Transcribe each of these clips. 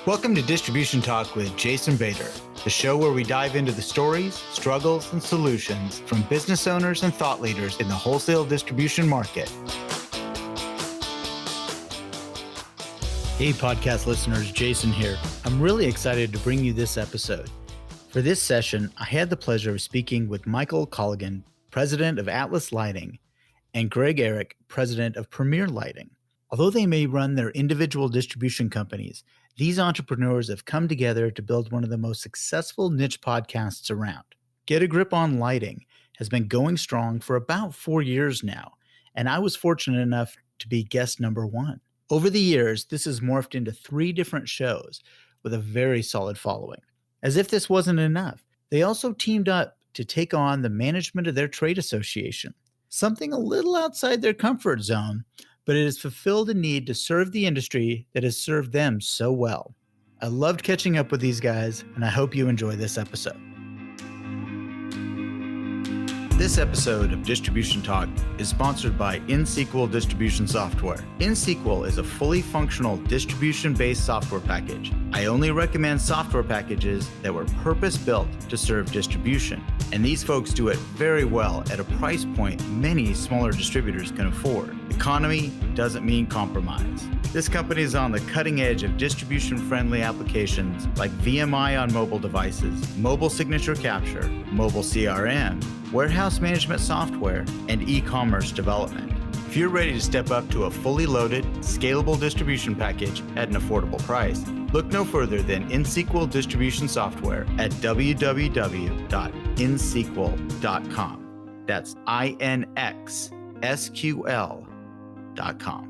Welcome to Distribution Talk with Jason Bader, the show where we dive into the stories, struggles, and solutions from business owners and thought leaders in the wholesale distribution market. Hey, podcast listeners, Jason here. I'm really excited to bring you this episode. For this session, I had the pleasure of speaking with Michael Colligan, president of Atlas Lighting, and Greg Ehrich, president of Premier Lighting. Although they may run their individual distribution companies, these entrepreneurs have come together to build one of the most successful niche podcasts around. Get a Grip on Lighting has been going strong for about 4 years now, and I was fortunate enough to be guest number 1. Over the years, this has morphed into 3 different shows with a very solid following. As if this wasn't enough, they also teamed up to take on the management of their trade association, something a little outside their comfort zone, but it has fulfilled a need to serve the industry that has served them so well. I loved catching up with these guys, and I hope you enjoy this episode. This episode of Distribution Talk is sponsored by InSQL Distribution Software. InSQL is a fully functional distribution-based software package. I only recommend software packages that were purpose-built to serve distribution, and these folks do it very well at a price point many smaller distributors can afford. Economy doesn't mean compromise. This company is on the cutting edge of distribution-friendly applications like VMI on mobile devices, mobile signature capture, mobile CRM, warehouse management software, and e-commerce development. If you're ready to step up to a fully loaded, scalable distribution package at an affordable price, look no further than InSQL Distribution Software at www.insql.com. That's INXSQL.com.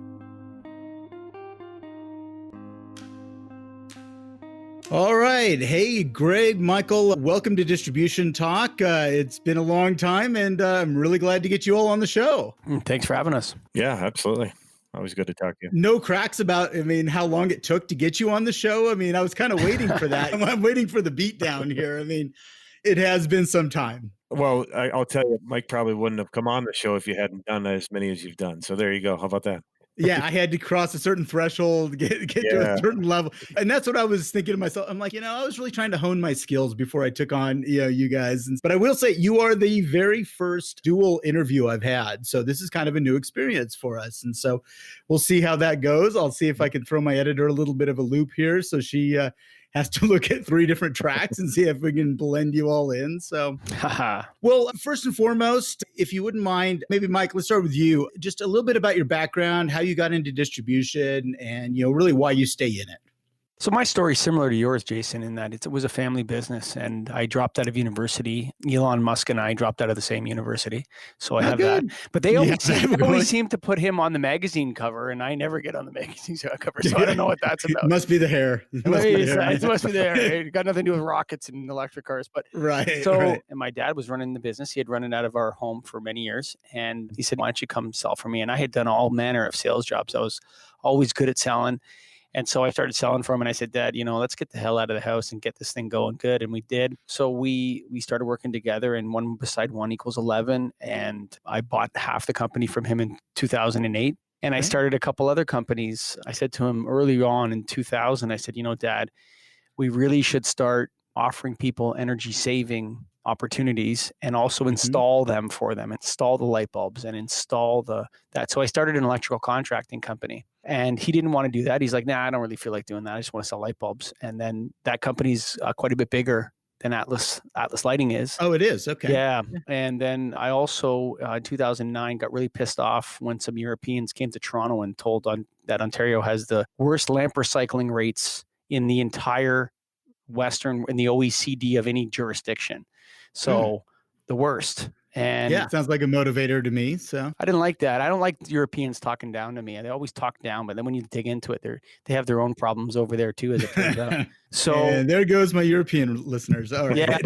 All right. Hey, Greg, Michael, welcome to Distribution Talk. It's been a long time, and I'm really glad to get you all on the show. Thanks for having us. Yeah, absolutely. Always good to talk to you. No cracks about, how long it took to get you on the show. I was kind of waiting for that. I'm waiting for the beatdown here. It has been some time. Well, I'll tell you, Mike probably wouldn't have come on the show if you hadn't done as many as you've done. So there you go. How about that? Yeah, I had to cross a certain threshold, get to a certain level. And that's what I was thinking to myself. I'm like, I was really trying to hone my skills before I took on, you guys. But I will say you are the very first dual interview I've had. So this is kind of a new experience for us. And so we'll see how that goes. I'll see if I can throw my editor a little bit of a loop here. So she has to look at 3 different tracks and see if we can blend you all in. So, well, first and foremost, if you wouldn't mind, maybe Mike, let's start with you. Just a little bit about your background, how you got into distribution, and really why you stay in it. So my story is similar to yours, Jason, in that it was a family business, and I dropped out of university. Elon Musk and I dropped out of the same university, so I have that. But they always seem to put him on the magazine cover, and I never get on the magazine cover, so I don't know what that's about. It must be the hair. It must be the hair. It got nothing to do with rockets and electric cars, but And my dad was running the business. He had run it out of our home for many years, and he said, "Why don't you come sell for me?" And I had done all manner of sales jobs. I was always good at selling. And so I started selling for him, and I said, "Dad, let's get the hell out of the house and get this thing going good." And we did. So we started working together, and 1 beside 1 equals 11. And I bought half the company from him in 2008. And I started a couple other companies. I said to him early on in 2000, I said, Dad, we really should start offering people energy saving opportunities and also install them for them, install the light bulbs and install that. So I started an electrical contracting company, and he didn't want to do that. He's like, "Nah, I don't really feel like doing that. I just want to sell light bulbs." And then that company's quite a bit bigger than Atlas Lighting is. Oh, it is? Okay. Yeah. And then I also, in 2009, got really pissed off when some Europeans came to Toronto and told that Ontario has the worst lamp recycling rates in the entire in the OECD of any jurisdiction. So the worst. And yeah, sounds like a motivator to me. So I didn't like that. I don't like Europeans talking down to me. They always talk down, but then when you dig into it, they have their own problems over there too, as it turns out. So and there goes my European listeners. All right. Yeah.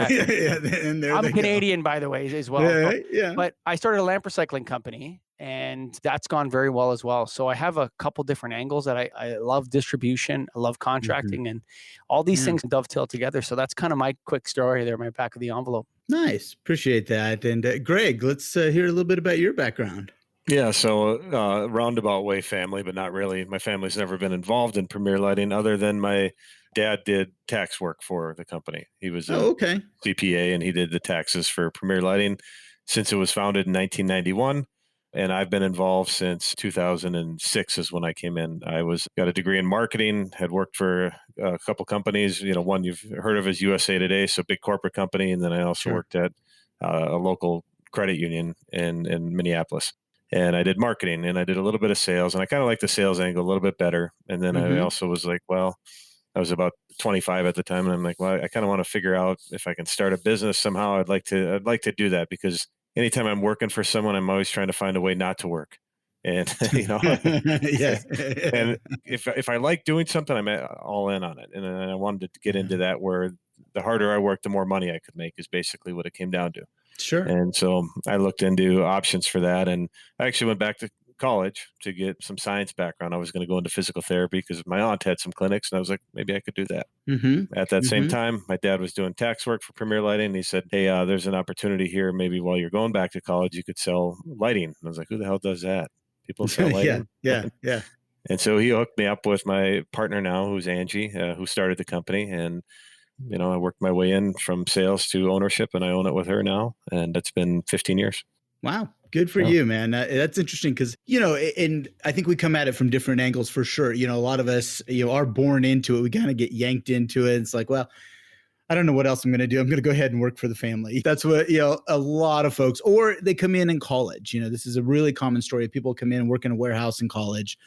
And I'm Canadian, by the way, as well. Yeah. But I started a lamp recycling company, and that's gone very well as well. So I have a couple different angles that I love distribution, I love contracting, and all these things dovetail together. So that's kind of my quick story there, my back of the envelope. Nice. Appreciate that. And Greg, let's hear a little bit about your background. Yeah, so roundabout way family, but not really. My family's never been involved in Premier Lighting other than my dad did tax work for the company. He was a Oh, okay. CPA and he did the taxes for Premier Lighting since it was founded in 1991. And I've been involved since 2006 is when I came in. Got a degree in marketing, had worked for a couple companies. One you've heard of is USA Today, so big corporate company. And then I also worked at a local credit union in Minneapolis. And I did marketing and I did a little bit of sales and I kind of like the sales angle a little bit better. And then I also was like, well, I was about 25 at the time. And I'm like, well, I kind of want to figure out if I can start a business somehow. I'd like to do that because anytime I'm working for someone, I'm always trying to find a way not to work. And, Yeah. and if I like doing something, I'm all in on it. And I wanted to get into that where the harder I work, the more money I could make is basically what it came down to. Sure. And so I looked into options for that. And I actually went back to college to get some science background. I was going to go into physical therapy because my aunt had some clinics and I was like, maybe I could do that. At that same time, my dad was doing tax work for Premier Lighting. And he said, hey, there's an opportunity here. Maybe while you're going back to college, you could sell lighting. And I was like, who the hell does that? People sell lighting? Yeah. And so he hooked me up with my partner now, who's Angie, who started the company. And I worked my way in from sales to ownership and I own it with her now. And that's been 15 years. Wow. Good for you, man. That's interesting because, and I think we come at it from different angles for sure. A lot of us, are born into it. We kind of get yanked into it. It's like, well, I don't know what else I'm going to do. I'm going to go ahead and work for the family. That's what, a lot of folks, or they come in college. This is a really common story. People come in and work in a warehouse in college.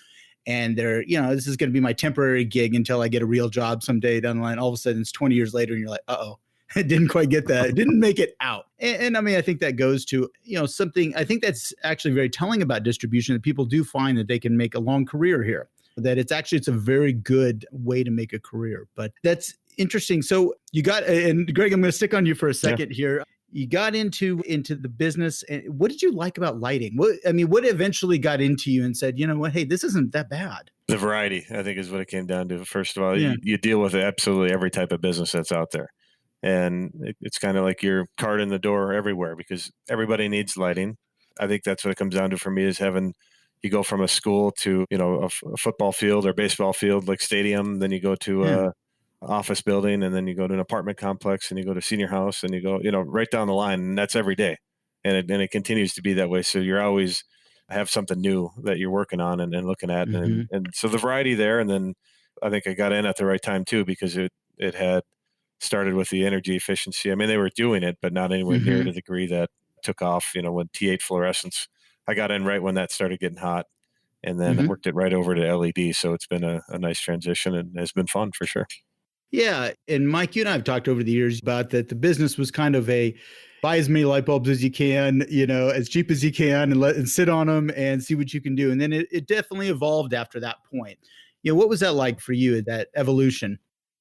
And they're, this is going to be my temporary gig until I get a real job someday down the line. All of a sudden, it's 20 years later, and you're like, uh-oh, I didn't quite get that. It didn't make it out. And I mean, I think that goes to, something, I think that's actually very telling about distribution, that people do find that they can make a long career here, that it's a very good way to make a career. But that's interesting. So you got, and Greg, I'm going to stick on you for a second here. You got into the business. And what did you like about lighting? What eventually got into you and said, you know what, hey, this isn't that bad? The variety, I think, is what it came down to. First of all, you deal with absolutely every type of business that's out there. And it's kind of like your card in the door everywhere because everybody needs lighting. I think that's what it comes down to for me is you go from a school to, a football field or baseball field, like stadium. Then you go to office building and then you go to an apartment complex and you go to senior house and you go, right down the line, and that's every day. And it continues to be that way. So you're always have something new that you're working on and looking at. And so the variety there. And then I think I got in at the right time too, because it had started with the energy efficiency. I mean, they were doing it, but not anywhere near the degree that took off, when T8 fluorescence, I got in right when that started getting hot and then worked it right over to LED. So it's been a nice transition and has been fun for sure. Yeah. And Mike, you and I have talked over the years about that. The business was kind of buy as many light bulbs as you can, as cheap as you can and sit on them and see what you can do. And then it definitely evolved after that point. What was that like for you, that evolution?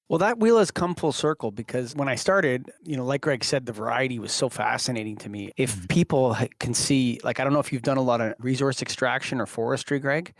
Well, that wheel has come full circle because when I started, like Greg said, the variety was so fascinating to me. If people can see, like, I don't know if you've done a lot of resource extraction or forestry, Greg,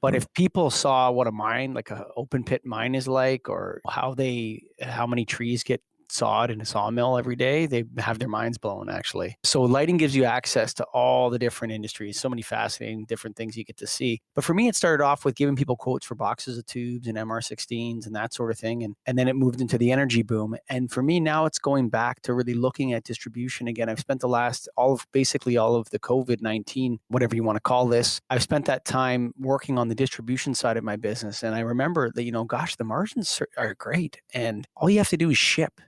but if people saw what a mine, like an open pit mine is like, or how many trees get sawed in a sawmill every day, they have their minds blown, actually. So lighting gives you access to all the different industries, so many fascinating different things you get to see. But for me, it started off with giving people quotes for boxes of tubes and MR16s and that sort of thing. And then it moved into the energy boom. And for me, now it's going back to really looking at distribution again. I've spent basically all of the COVID-19, whatever you want to call this, I've spent that time working on the distribution side of my business. And I remember that, gosh, the margins are great. And all you have to do is ship.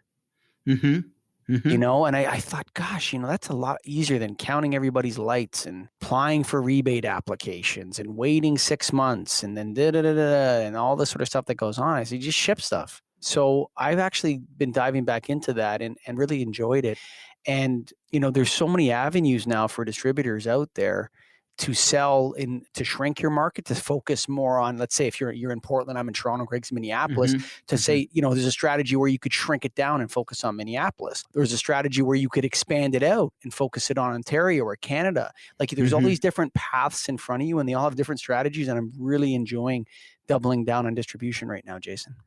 And I thought, gosh, that's a lot easier than counting everybody's lights and applying for rebate applications and waiting 6 months and then and all this sort of stuff that goes on. I said, just ship stuff. So I've actually been diving back into that and really enjoyed it. And, there's so many avenues now for distributors out there to sell to shrink your market, to focus more on, let's say if you're in Portland, I'm in Toronto, Greg's in Minneapolis, to say, there's a strategy where you could shrink it down and focus on Minneapolis. There's a strategy where you could expand it out and focus it on Ontario or Canada. Like there's all these different paths in front of you and they all have different strategies. And I'm really enjoying doubling down on distribution right now, Jason.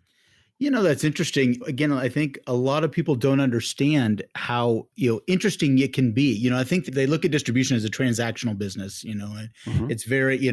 That's interesting. Again, I think a lot of people don't understand how, interesting it can be. I think that they look at distribution as a transactional business. It's very,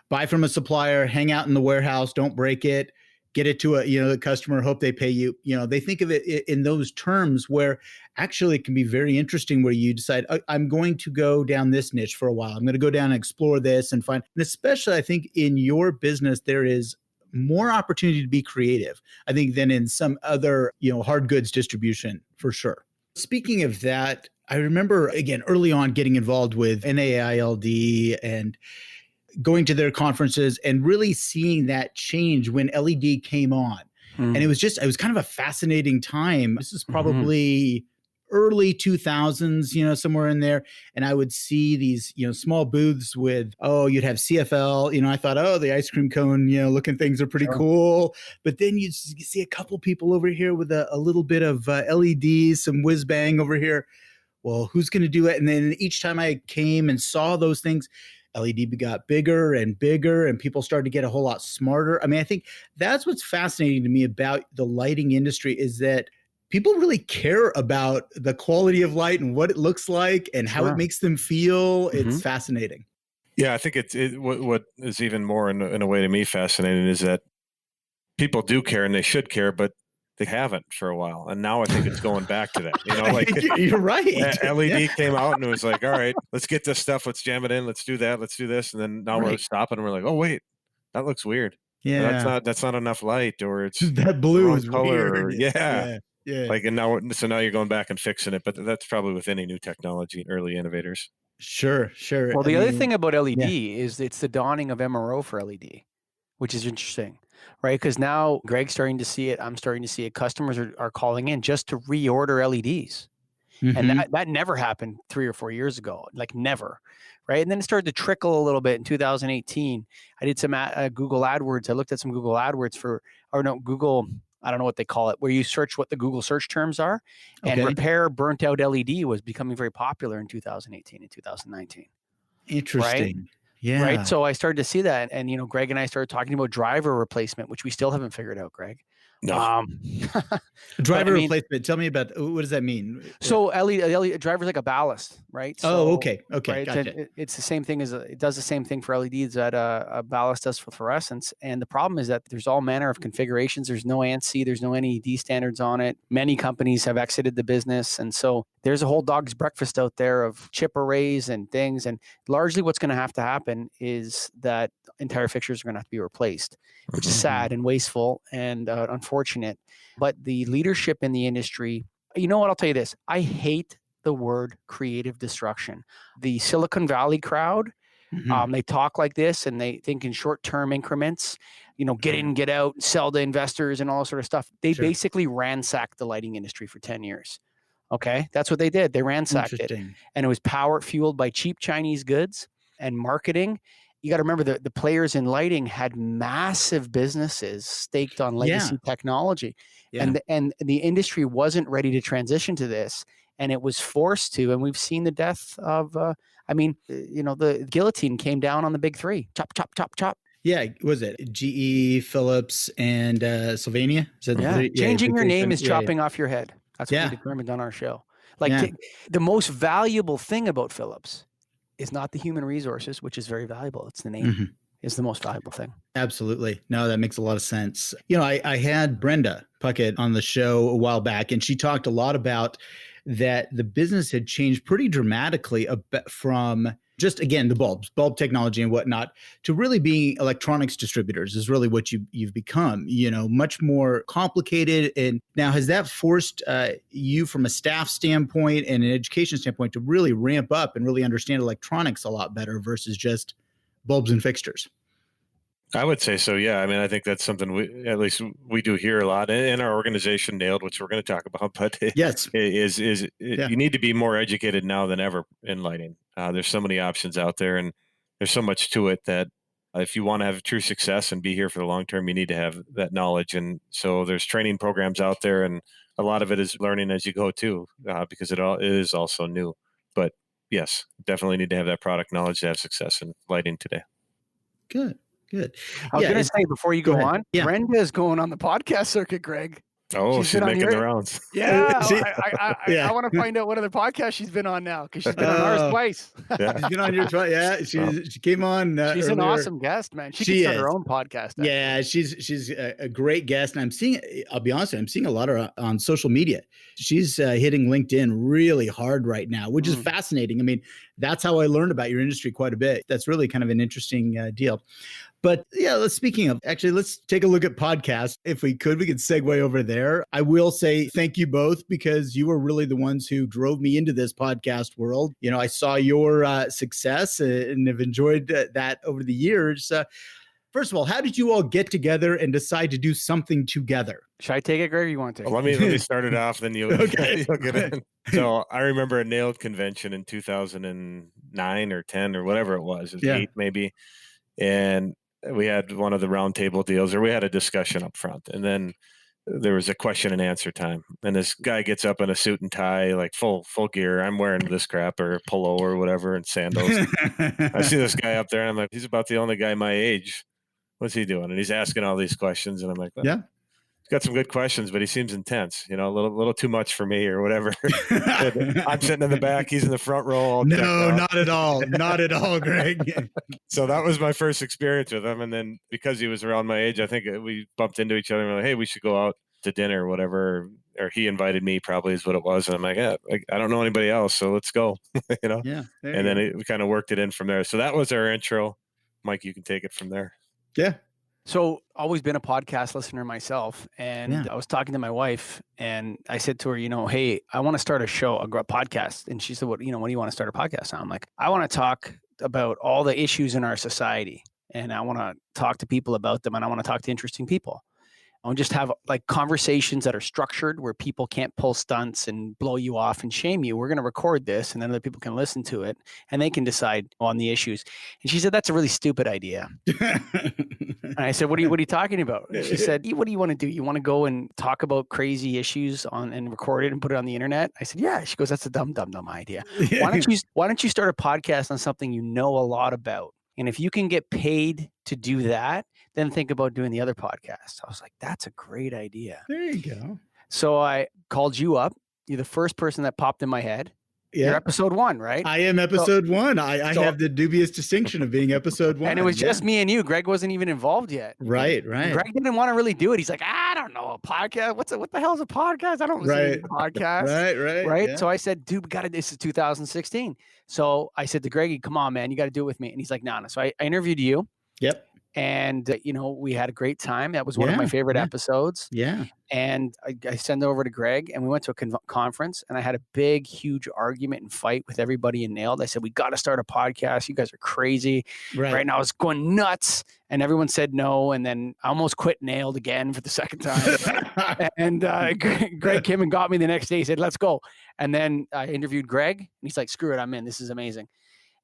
buy from a supplier, hang out in the warehouse, don't break it, get it to the customer, hope they pay you. They think of it in those terms, where actually it can be very interesting, where you decide, I'm going to go down this niche for a while. I'm going to go down and explore this and find, and especially I think in your business, there is more opportunity to be creative, I think, than in some other, hard goods distribution, for sure. Speaking of that, I remember, again, early on getting involved with NAILD and going to their conferences and really seeing that change when LED came on. And it was kind of a fascinating time. This is probably early 2000s, somewhere in there. And I would see these, small booths with, you'd have CFL, I thought, the ice cream cone, looking things are pretty cool. But then you see a couple people over here with a little bit of LEDs, some whiz bang over here. Well, who's going to do it? And then each time I came and saw those things, LED got bigger and bigger, and people started to get a whole lot smarter. I mean, I think that's what's fascinating to me about the lighting industry, is that people really care about the quality of light and what it looks like and how it makes them feel. It's fascinating. Yeah, I think what is even more in a way to me fascinating is that people do care, and they should care, but they haven't for a while. And now I think it's going back to that. Like you're right. LED came out and it was like, all right, let's get this stuff. Let's jam it in. Let's do that. Let's do this. And then now we're stopping and we're like, oh, wait, that looks weird. Yeah. That's not enough light, or it's that blue is color. Weird. Yeah. Like, and now you're going back and fixing it, but that's probably with any new technology, early innovators. Sure. Well, the other thing about LED is it's the dawning of MRO for LED, which is interesting, right? Because now Greg's starting to see it. I'm starting to see it. Customers are calling in just to reorder LEDs. And that never happened 3 or 4 years ago, like never, right? And then it started to trickle a little bit in 2018. I did some Google AdWords. I looked at some Google AdWords Google, I don't know what they call it, where you search what the Google search terms are. And repair burnt out LED was becoming very popular in 2018 and 2019. Interesting. Right? Yeah. Right. So I started to see that. And, Greg and I started talking about driver replacement, which we still haven't figured out, Greg. No. Driver replacement. Tell me about, what does that mean? So LED driver's like a ballast, right? So, okay. Right? Gotcha. It's the same thing it does the same thing for LEDs that a ballast does for fluorescence. And the problem is that there's all manner of configurations. There's no ANSI, there's no NED standards on it. Many companies have exited the business. And so there's a whole dog's breakfast out there of chip arrays and things. And largely what's going to have to happen is that entire fixtures are going to have to be replaced, which is sad and wasteful and unfortunate. But the leadership in the industry, you know what, I'll tell you this. I hate the word creative destruction. The Silicon Valley crowd, they talk like this and they think in short-term increments, get in, get out, sell to investors and all that sort of stuff. They basically ransacked the lighting industry for 10 years. Okay. That's what they did. They ransacked it. And it was fueled by cheap Chinese goods and marketing. You got to remember the players in lighting had massive businesses staked on legacy technology. And the industry wasn't ready to transition to this. And it was forced to. And we've seen the death of, the guillotine came down on the big three. Chop, chop, chop, chop. Yeah. Was it GE, Philips, and Sylvania? Changing your name is chopping off your head. That's what we determined on our show. The most valuable thing about Philips is not the human resources, which is very valuable. It's the name is the most valuable thing. Absolutely. No, that makes a lot of sense. I had Brenda Puckett on the show a while back, and she talked a lot about that the business had changed pretty dramatically from just, again, the bulb technology and whatnot, to really being electronics distributors is really what you've become, much more complicated. And now, has that forced you from a staff standpoint and an education standpoint to really ramp up and really understand electronics a lot better versus just bulbs and fixtures? I would say so. Yeah. I mean, I think that's something we do hear a lot in our organization, Nailed, which we're going to talk about, but yes, you need to be more educated now than ever in lighting. There's so many options out there and there's so much to it that if you want to have true success and be here for the long term, you need to have that knowledge. And so there's training programs out there, and a lot of it is learning as you go too, because it is also new. But yes, definitely need to have that product knowledge to have success in lighting today. Good. Good. I was going to say before you go on, Yeah. Brenda is going on the podcast circuit, Greg. Oh, she's making the rounds. Yeah. I want to find out what other podcast she's been on now, because she's been on ours twice. Yeah. She's been on your twice. Yeah. She came on. She's earlier. an awesome guest, man. She can start her own podcast. Actually. Yeah. She's a great guest. And I'll be honest, I'm seeing a lot of her on social media. She's hitting LinkedIn really hard right now, which is fascinating. I mean, that's how I learned about your industry quite a bit. That's really kind of an interesting deal. But yeah, let's take a look at podcasts. If we could segue over there. I will say thank you both, because you were really the ones who drove me into this podcast world. You know, I saw your success and have enjoyed that over the years. First of all, how did you all get together and decide to do something together? Should I take it, Greg? Or you want to take it? Let me start it off, then you'll get in. So I remember a NAILD convention in 2009 or 10 or whatever it was. It was 8 maybe. And we had one of the roundtable deals, or we had a discussion up front, and then there was a question and answer time. And this guy gets up in a suit and tie, like full gear. I'm wearing this crap or polo or whatever and sandals. I see this guy up there, and I'm like, he's about the only guy my age. What's he doing? And he's asking all these questions, and I'm like, yeah. He's got some good questions, but he seems intense, a little too much for me or whatever. I'm sitting in the back. He's in the front row. No, not at all. Not at all, Greg. So that was my first experience with him. And then because he was around my age, I think we bumped into each other and we're like, hey, we should go out to dinner or whatever. Or he invited me, probably is what it was. And I'm like, yeah, I don't know anybody else, so let's go, Yeah. And then we kind of worked it in from there. So that was our intro. Mike, you can take it from there. Yeah. So always been a podcast listener myself. And I was talking to my wife and I said to her, hey, I want to start a podcast. And she said, what do you want to start a podcast on? I'm like, I want to talk about all the issues in our society, and I want to talk to people about them, and I want to talk to interesting people. I want to just have like conversations that are structured, where people can't pull stunts and blow you off and shame you. We're going to record this, and then other people can listen to it and they can decide on the issues. And she said, that's a really stupid idea. And I said, what are you talking about? And she said, what do you want to do? You want to go and talk about crazy issues and record it and put it on the internet? I said, yeah. She goes, that's a dumb idea. Why don't you start a podcast on something you know a lot about? And if you can get paid to do that, then think about doing the other podcast. I was like, that's a great idea. There you go. So I called you up. You're the first person that popped in my head. Yeah. You're episode 1, right? I am episode 1. I have the dubious distinction of being episode 1. And it was just me and you. Greg wasn't even involved yet. Right. Greg didn't want to really do it. He's like, I don't know, a podcast. What the hell is a podcast? I don't listen to podcasts. Right. Yeah. So I said, dude, this is 2016. So I said to Greg, come on, man, you got to do it with me. And he's like, no. So I interviewed you. Yep. And, we had a great time. That was one of my favorite episodes. Yeah. And I sent it over to Greg, and we went to a conference, and I had a huge argument and fight with everybody in NAILD. I said, we got to start a podcast. You guys are crazy. Right now I was going nuts, and everyone said no. And then I almost quit NAILD again for the second time. And Greg came and got me the next day. He said, let's go. And then I interviewed Greg, and he's like, screw it, I'm in. This is amazing.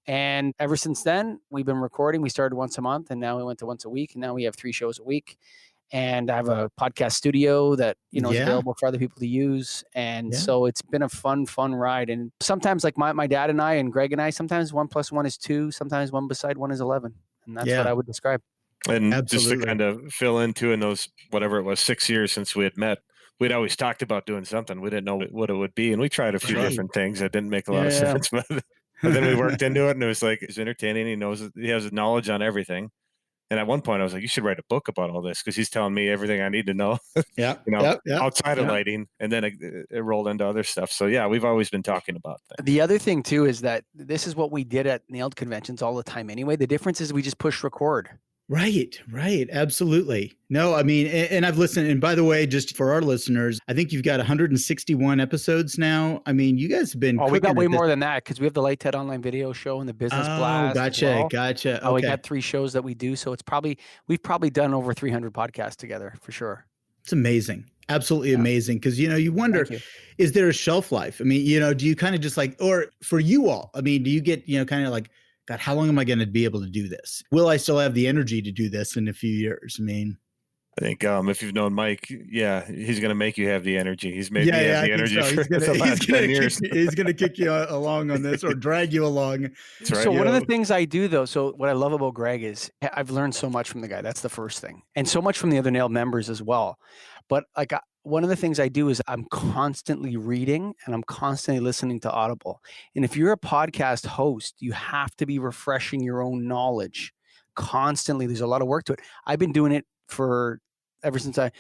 And ever since then, we've been recording. We started once a month, and now we went to once a week, and now we have 3 shows a week. And I have a podcast studio that, is available for other people to use. And so it's been a fun ride. And sometimes, like my dad and I and Greg and I, sometimes 1 + 1 is 2. Sometimes 1 beside 1 is 11. And that's what I would describe. And just to kind of fill into in those, whatever it was, 6 years since we had met, we'd always talked about doing something. We didn't know what it would be. And we tried a few different things that didn't make a lot of sense. But then we worked into it, and it was like, it's entertaining. He has knowledge on everything. And at one point I was like, you should write a book about all this, because he's telling me everything I need to know, outside of lighting. And then it rolled into other stuff. So we've always been talking about that. The other thing too, is that this is what we did at NAILD conventions all the time anyway. The difference is we just push record. Right. Absolutely. No, I mean, and I've listened. And by the way, just for our listeners, I think you've got 161 episods now. I mean, you guys have been. Oh, we got way more than that, because we have the Light Ted online video show and the business blast. Gotcha. Okay. Oh, we got 3 shows that we do. So we've probably done over 300 podcasts together for sure. It's amazing. Absolutely amazing. Because, you wonder, is there a shelf life? I mean, do you kind of just like, or for you all, I mean, do you get, kind of like, God, how long am I going to be able to do this? Will I still have the energy to do this in a few years? I mean, I think if you've known Mike, he's going to make you have the energy. He's made me have the energy so. for the last 10 years. He's going to kick you along on this or drag you along. That's right. So one of the things I do though, so what I love about Greg is I've learned so much from the guy. That's the first thing. And so much from the other Nailed members as well. But like one of the things I do is I'm constantly reading and I'm constantly listening to Audible. And if you're a podcast host, you have to be refreshing your own knowledge constantly. There's a lot of work to it. I've been doing it ever since I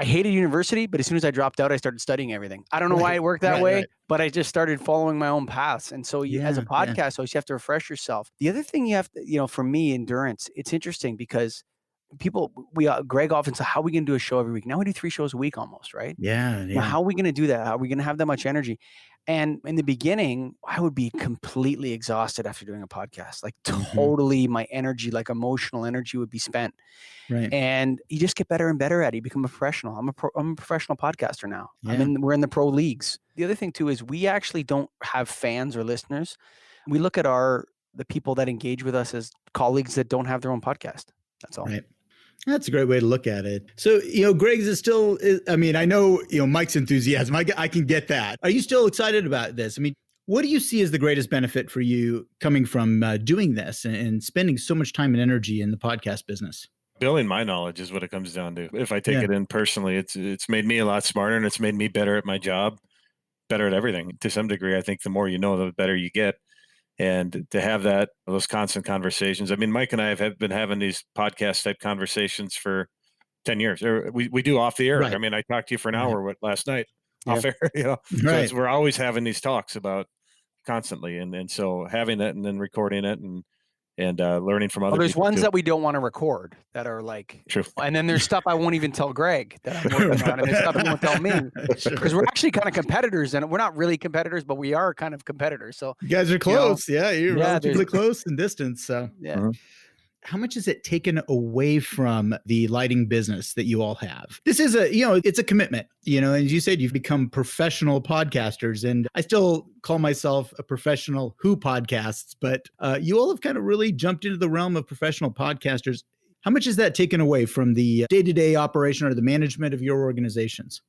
hated university, but as soon as I dropped out, I started studying everything. I don't know why it worked that way, but I just started following my own paths. And so as a podcast host, you have to refresh yourself. The other thing you have to, for me, endurance, it's interesting because Greg often says, how are we going to do a show every week? Now we do 3 shows a week almost, right? Yeah. Now, how are we going to do that? How are we going to have that much energy? And in the beginning, I would be completely exhausted after doing a podcast, like totally my energy, like emotional energy would be spent. Right. And you just get better and better at it. You become a professional. I'm a professional podcaster now. Yeah. We're in the pro leagues. The other thing too is we actually don't have fans or listeners. We look at the people that engage with us as colleagues that don't have their own podcast. That's all. Right. That's a great way to look at it. So, Greg's is still, I mean, I know, Mike's enthusiasm. I can get that. Are you still excited about this? I mean, what do you see as the greatest benefit for you coming from doing this and spending so much time and energy in the podcast business? Building my knowledge is what it comes down to. If I take it in personally, it's made me a lot smarter and it's made me better at my job, better at everything. To some degree, I think the more you know, the better you get. And to have those constant conversations. I mean, Mike and I have been having these podcast type conversations for 10 years. We do off the air. Right. I mean, I talked to you for an hour last night off air, Right. So we're always having these talks about constantly. And so having that and then recording it and learning from other people. There's ones that we don't want to record that are like, true. And then there's stuff I won't even tell Greg that I'm working on, and there's stuff he won't tell me because we're actually kind of competitors, and we're not really competitors, but we are kind of competitors. So you guys are close. You're relatively close in distance. So How much is it taken away from the lighting business that you all have? This is it's a commitment, as you said, you've become professional podcasters, and I still call myself a professional who podcasts, but you all have kind of really jumped into the realm of professional podcasters. How much is that taken away from the day-to-day operation or the management of your organizations?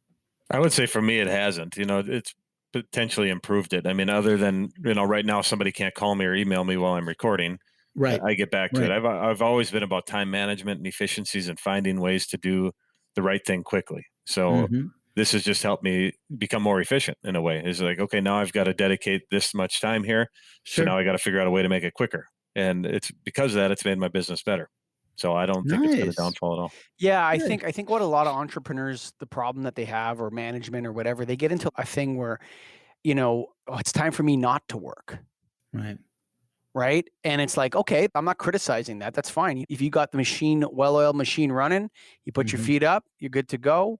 I would say for me, it hasn't, it's potentially improved it. I mean, other than, right now somebody can't call me or email me while I'm recording. Right. I get back to it. I've always been about time management and efficiencies and finding ways to do the right thing quickly. So this has just helped me become more efficient in a way. It's like, okay, now I've got to dedicate this much time here. Sure. So now I got to figure out a way to make it quicker. And it's because of that, it's made my business better. So I don't think it's been a downfall at all. Yeah, I think what a lot of entrepreneurs, the problem that they have, or management or whatever, they get into a thing where, it's time for me not to work. Right. And it's like, okay, I'm not criticizing that. That's fine. If you got the well-oiled machine running, you put your feet up, you're good to go.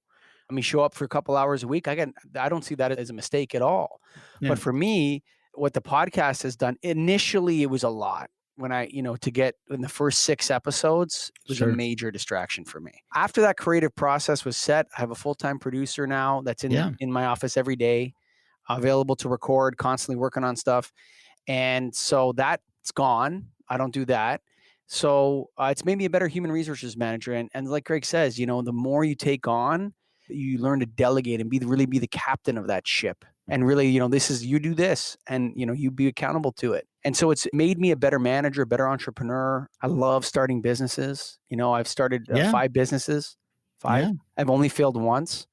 I mean, show up for a couple hours a week. I don't see that as a mistake at all. Yeah. But for me, what the podcast has done, initially it was a lot. When to get in the first 6 episodes, it was a major distraction for me. After that creative process was set, I have a full-time producer now that's in my office every day, available to record, constantly working on stuff. And so that's gone. I don't do that. So it's made me a better human resources manager. And like Greg says, the more you take on, you learn to delegate and really be the captain of that ship. And really, this is, you do this and, you be accountable to it. And so it's made me a better manager, a better entrepreneur. I love starting businesses. I've started 5 businesses. 5. Yeah. I've only failed once.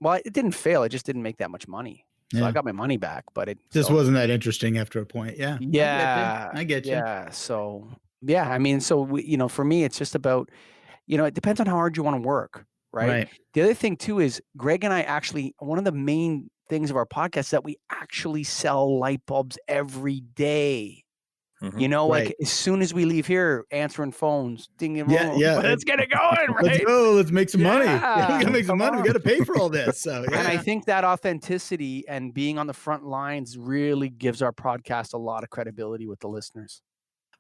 Well, it didn't fail. It just didn't make that much money. So I got my money back, but it just wasn't that interesting after a point. Yeah. I get you. Yeah. So, I mean, so for me, it's just about, it depends on how hard you want to work. Right. The other thing too is Greg and I actually, one of the main things of our podcast is that we actually sell light bulbs every day. Like as soon as we leave here, answering phones, dinging. Let's get it going, right? Let's go. Let's make some money. We gotta make some money. We gotta pay for all this. So, And I think that authenticity and being on the front lines really gives our podcast a lot of credibility with the listeners.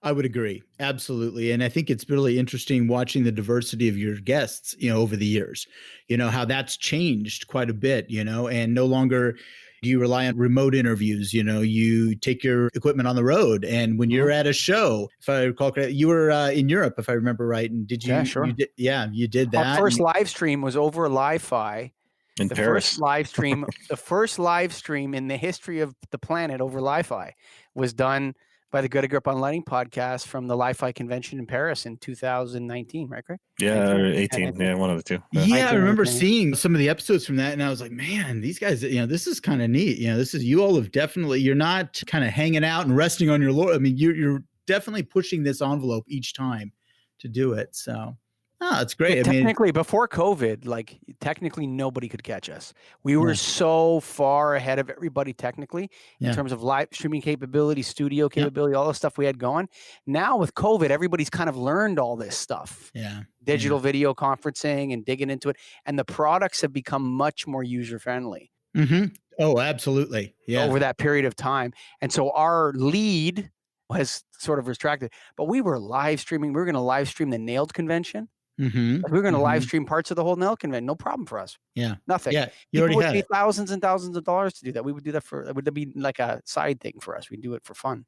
I would agree. Absolutely. And I think it's really interesting watching the diversity of your guests, over the years, how that's changed quite a bit, and no longer, Do you rely on remote interviews? You take your equipment on the road, and when you're at a show, if I recall correctly, you were in Europe, if I remember right. And did you? Yeah, sure. You did that. Our first live stream was over Li-Fi. In Paris. The first live stream in the history of the planet over Li-Fi was done by the Get a Grip on Lighting podcast from the Li-Fi convention in Paris in 2019, right, Greg? Yeah, 18. Yeah, one of the two. Yeah, I remember seeing some of the episodes from that, and I was like, man, these guys, this is kind of neat. You all have definitely, you're not kind of hanging out and resting on your laurels. I mean, you're definitely pushing this envelope each time to do it. So, it's great. Technically, before COVID, technically nobody could catch us. We were so far ahead of everybody technically in terms of live streaming capability, studio capability, all the stuff we had going. Now with COVID, everybody's kind of learned all this stuff. Yeah. Digital video conferencing and digging into it. And the products have become much more user-friendly. Mm-hmm. Oh, absolutely. Yeah. Over that period of time. And so our lead was sort of retracted. But we were live streaming. We were going to live stream the Nailed convention. Mm-hmm. We were going to live stream parts of the whole Nailed convention. No problem for us. Yeah. Nothing. Yeah. You already would pay thousands and thousands of dollars to do that. We would do that it would be like a side thing for us. We'd do it for fun.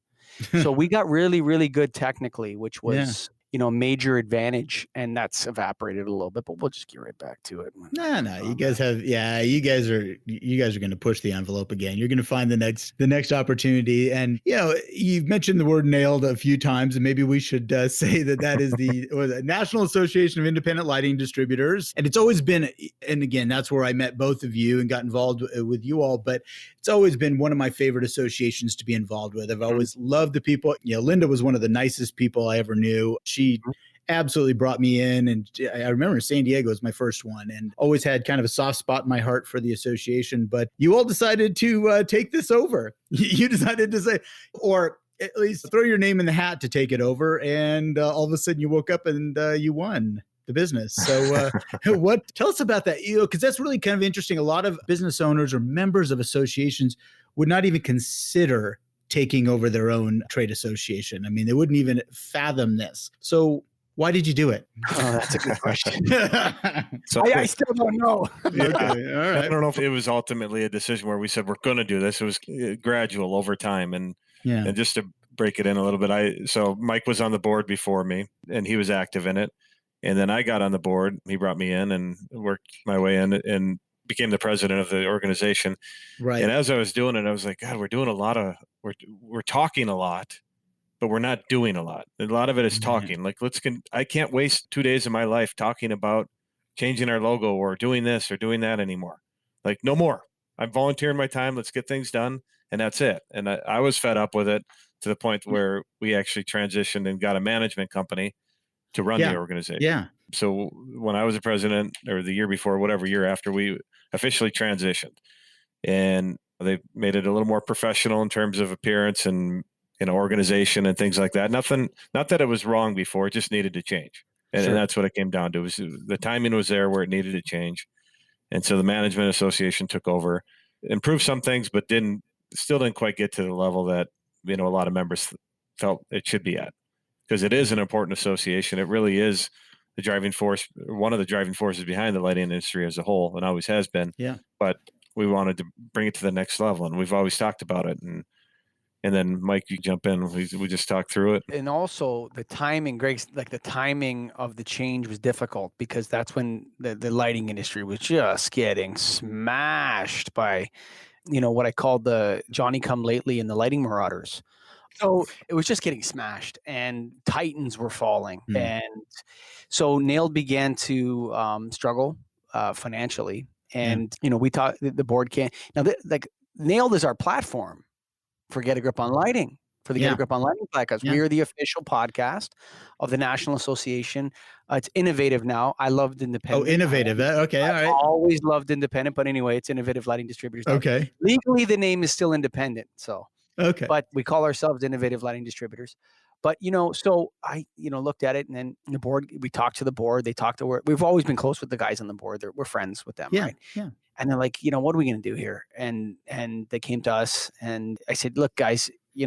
So we got really, really good technically, which was, a major advantage, and that's evaporated a little bit, but we'll just get right back to it. No, you guys are going to push the envelope again. You're going to find the next opportunity. And, you've mentioned the word Nailed a few times, and maybe we should say that is the National Association of Independent Lighting Distributors. And it's always been, and again, that's where I met both of you and got involved with you all, but it's always been one of my favorite associations to be involved with. I've always loved the people. Linda was one of the nicest people I ever knew. She absolutely brought me in, and I remember San Diego was my first one, and always had kind of a soft spot in my heart for the association. But you all decided to take this over. You decided to say, or at least throw your name in the hat to take it over, and all of a sudden you woke up and you won the business. So tell us about that, because that's really kind of interesting. A lot of business owners or members of associations would not even consider taking over their own trade association. I mean, they wouldn't even fathom this. So why did you do it? Oh, that's a good question. I still don't know. Okay, all right. I don't know if it was ultimately a decision where we said we're going to do this. It was gradual over time. And just to break it in a little bit, so Mike was on the board before me, and he was active in it. And then I got on the board. He brought me in and worked my way in and became the president of the organization. Right. And as I was doing it, I was like, God, we're talking a lot, but we're not doing a lot. A lot of it is talking. Like, I can't waste 2 days of my life talking about changing our logo or doing this or doing that anymore. Like, no more. I'm volunteering my time. Let's get things done. And that's it. And I was fed up with it to the point where we actually transitioned and got a management company to run the organization. Yeah. So when I was a president, or the year before, whatever year after, we officially transitioned, and they made it a little more professional in terms of appearance and organization and things like that. Not that it was wrong before, it just needed to change. And that's what it came down to. The timing was there where it needed to change. And so the management association took over, improved some things, but still didn't quite get to the level that, a lot of members felt it should be at, because it is an important association. It really is the driving force, one of the driving forces behind the lighting industry as a whole, and always has been. Yeah. But we wanted to bring it to the next level, and we've always talked about it. And then Mike, you jump in. We just talked through it. And also the timing, Greg's, the timing of the change was difficult, because that's when the lighting industry was just getting smashed by, what I called the Johnny come lately and the lighting marauders. So it was just getting smashed, and titans were falling. And so Nailed began to struggle financially. And, we thought the board can't. Now, Nailed is our platform for Get a Grip on Lighting, for the Get a Grip on Lighting podcast. We are the official podcast of the National Association. It's innovative now. I loved independent. Oh, innovative. Okay, all right. I always loved independent, but anyway, it's Innovative Lighting Distributors. Okay. Legally, the name is still independent. So. Okay. But we call ourselves Innovative Lighting Distributors. But, so I, looked at it, and then the board, we talked to the board. They talked to, we've always been close with the guys on the board. We're friends with them, right? Yeah. And they're like, what are we going to do here? And they came to us, and I said, look, guys, I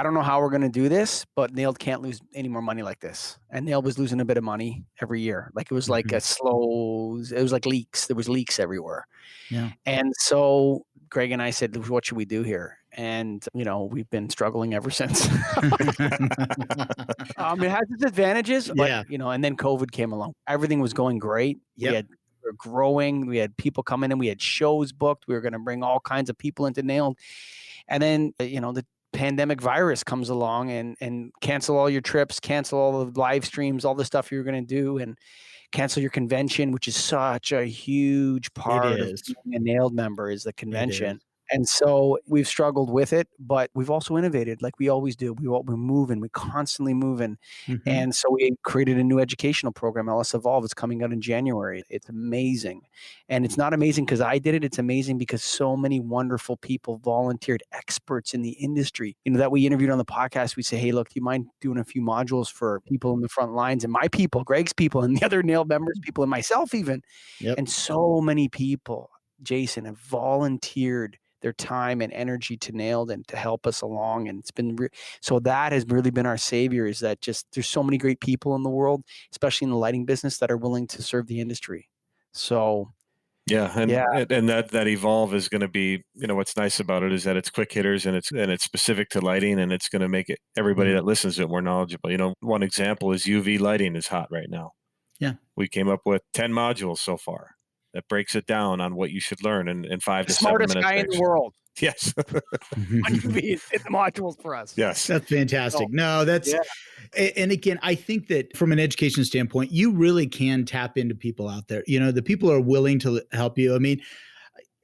don't know how we're going to do this, but Nailed can't lose any more money like this. And Nailed was losing a bit of money every year. Like, it was like it was like leaks. There was leaks everywhere. Yeah. And so Greg and I said, what should we do here? And, we've been struggling ever since. It has its advantages, but, and then COVID came along. Everything was going great. Yep. We were growing. We had people coming in. We had shows booked. We were going to bring all kinds of people into Nailed. And then, the pandemic virus comes along and cancel all your trips, cancel all the live streams, all the stuff you were going to do, and cancel your convention, which is such a huge part of being a Nailed member is the convention. And so we've struggled with it, but we've also innovated like we always do. We're moving, we're constantly moving. Mm-hmm. And so we created a new educational program, LS Evolve. It's coming out in January. It's amazing. And it's not amazing because I did it. It's amazing because so many wonderful people volunteered, experts in the industry, that we interviewed on the podcast. We say, hey, look, do you mind doing a few modules for people in the front lines and my people, Greg's people, and the other Nailed members, people, and myself even. Yep. And so many people, Jason, have volunteered their time and energy to Nailed and to help us along. And it's been, so that has really been our savior, is that just, there's so many great people in the world, especially in the lighting business, that are willing to serve the industry. So and that Evolve is going to be, what's nice about it is that it's quick hitters and it's specific to lighting, and it's going to make everybody that listens to it more knowledgeable. One example is UV lighting is hot right now. Yeah. We came up with 10 modules so far that breaks it down on what you should learn in 5 to 7 minutes. Smartest guy in the world. Yes. UV hit the modules for us. Yes. That's fantastic. And again, I think that from an education standpoint, you really can tap into people out there. The people are willing to help you. I mean,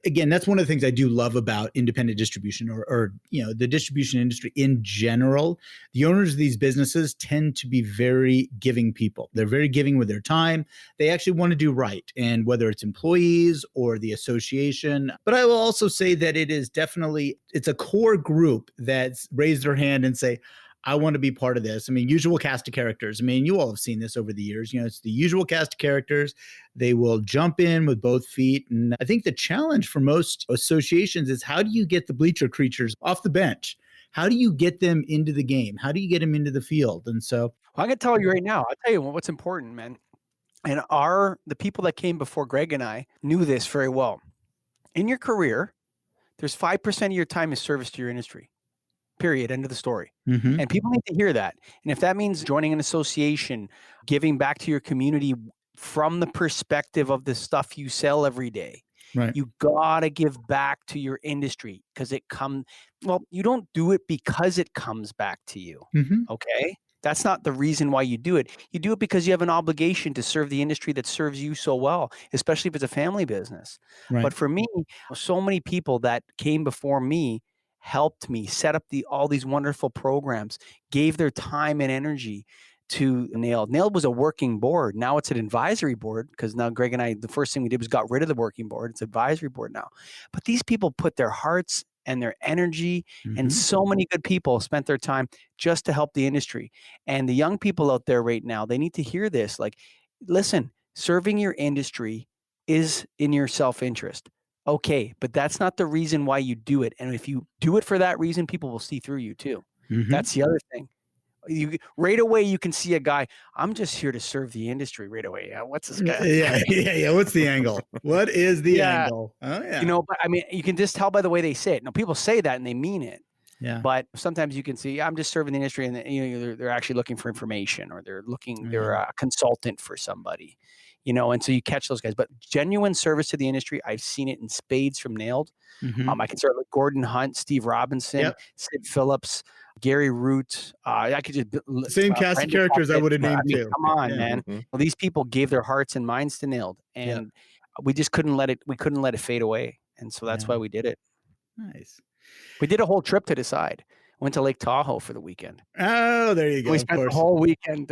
again, that's one of the things I do love about independent distribution or the distribution industry in general. The owners of these businesses tend to be very giving people. They're very giving with their time. They actually want to do right. And whether it's employees or the association, but I will also say that it's a core group that's raised their hand and say, I want to be part of this. I mean, usual cast of characters. I mean, you all have seen this over the years. It's the usual cast of characters. They will jump in with both feet. And I think the challenge for most associations is, how do you get the bleacher creatures off the bench? How do you get them into the game? How do you get them into the field? And so I can tell you right now, I'll tell you what's important, man. And the people that came before Greg and I knew this very well. In your career, there's 5% of your time is service to your industry. Period. End of the story. Mm-hmm. And people need to hear that. And if that means joining an association, giving back to your community from the perspective of the stuff you sell every day, right, you got to give back to your industry because you don't do it because it comes back to you. Mm-hmm. Okay. That's not the reason why you do it. You do it because you have an obligation to serve the industry that serves you so well, especially if it's a family business. Right. But for me, so many people that came before me helped me set up all these wonderful programs, gave their time and energy to Nailed. Nailed was a working board. Now it's an advisory board, because now Greg and I, the first thing we did was got rid of the working board. It's advisory board now. But these people put their hearts and their energy, and so many good people spent their time just to help the industry. And the young people out there right now, they need to hear this. Like, listen, serving your industry is in your self-interest. Okay, but that's not the reason why you do it. And if you do it for that reason, people will see through you too. Mm-hmm. That's the other thing. Right away, you can see a guy, I'm just here to serve the industry right away. Yeah, what's this guy? Yeah. What's the angle? What is the angle? Oh, yeah. But I mean, you can just tell by the way they say it. Now, people say that and they mean it. Yeah. But sometimes you can see, I'm just serving the industry, and they're actually looking for information, or they're a consultant for somebody. And so you catch those guys. But genuine service to the industry, I've seen it in spades from Nailed. Mm-hmm. I can start with Gordon Hunt, Steve Robinson, Sid Phillips, Gary Root. I could just same cast of characters I would have named too. Come on, man. Mm-hmm. Well, these people gave their hearts and minds to Nailed, and we just couldn't let it fade away. And so that's why we did it. Nice. We did a whole trip to decide. Went to Lake Tahoe for the weekend. Oh, there you go. We spent the whole weekend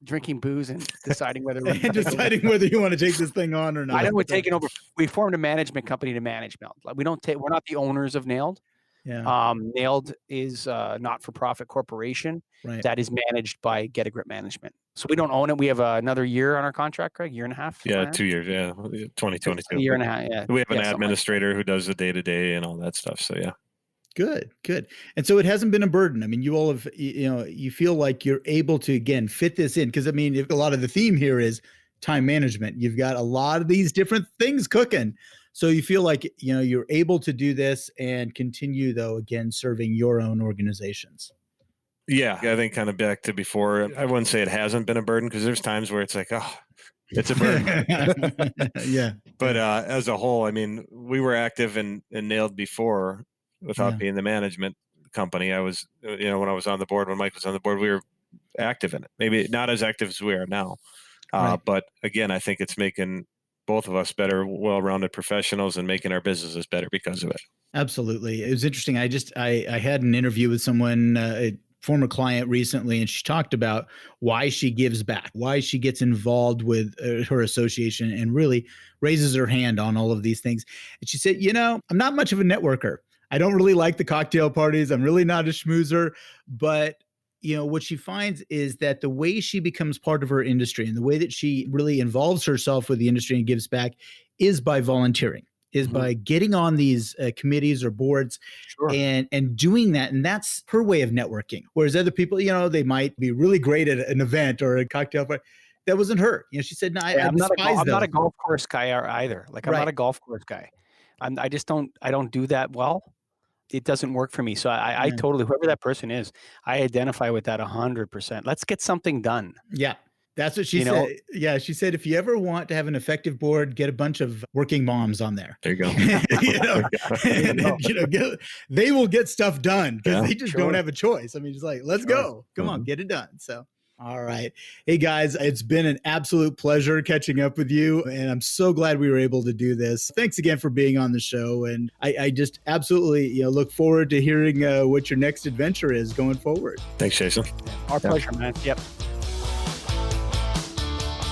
drinking booze and deciding whether you want to take this thing on or not. I know we're taking over. We formed a management company to manage Nailed. Like, we're not the owners of Nailed. Yeah. Nailed is a not-for-profit corporation that is managed by Get a Grip Management. So we don't own it. We have another year on our contract, Craig. Year and a half. Yeah, 2 years. Yeah, 2022. A year and a half. Yeah. We have an administrator who does the day-to-day and all that stuff. So yeah. Good. And so it hasn't been a burden. I mean, you all have, you feel like you're able to, again, fit this in. Because, I mean, a lot of the theme here is time management. You've got a lot of these different things cooking. So you feel like, you're able to do this and continue, though, again, serving your own organizations. Yeah, I think kind of back to before, I wouldn't say it hasn't been a burden, because there's times where it's like, oh, it's a burden. Yeah. But as a whole, I mean, we were active and nailed before without being the management company. I was, when I was on the board, when Mike was on the board, we were active in it. Maybe not as active as we are now. Right. But again, I think it's making both of us better, well-rounded professionals and making our businesses better because of it. Absolutely. It was interesting. I had an interview with someone, a former client recently, and she talked about why she gives back, why she gets involved with her association and really raises her hand on all of these things. And she said, I'm not much of a networker. I don't really like the cocktail parties. I'm really not a schmoozer, but what she finds is that the way she becomes part of her industry and the way that she really involves herself with the industry and gives back is by volunteering, is by getting on these committees or boards and doing that. And that's her way of networking. Whereas other people, they might be really great at an event or a cocktail party. That wasn't her. She said, no, I'm not a golf course guy either. Like, I'm not a golf course guy. I don't do that well. It doesn't work for me. So I totally, whoever that person is, I identify with that 100%. Let's get something done. Yeah. That's what she said. Yeah. She said, if you ever want to have an effective board, get a bunch of working moms on there. There you go. They will get stuff done because they just don't have a choice. I mean, it's like, let's go. Come on, get it done. So. All right. Hey, guys, it's been an absolute pleasure catching up with you. And I'm so glad we were able to do this. Thanks again for being on the show. And I just absolutely look forward to hearing what your next adventure is going forward. Thanks, Jason. Our pleasure, man. Yep.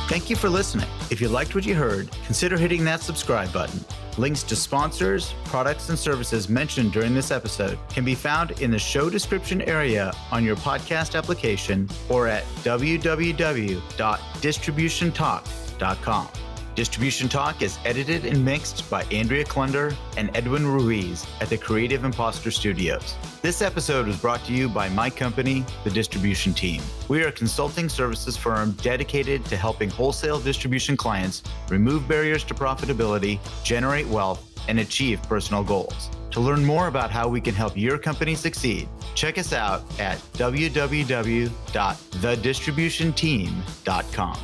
Thank you for listening. If you liked what you heard, consider hitting that subscribe button. Links to sponsors, products, and services mentioned during this episode can be found in the show description area on your podcast application or at www.distributiontalk.com. Distribution Talk is edited and mixed by Andrea Klunder and Edwin Ruiz at the Creative Imposter Studios. This episode was brought to you by my company, The Distribution Team. We are a consulting services firm dedicated to helping wholesale distribution clients remove barriers to profitability, generate wealth, and achieve personal goals. To learn more about how we can help your company succeed, check us out at www.thedistributionteam.com.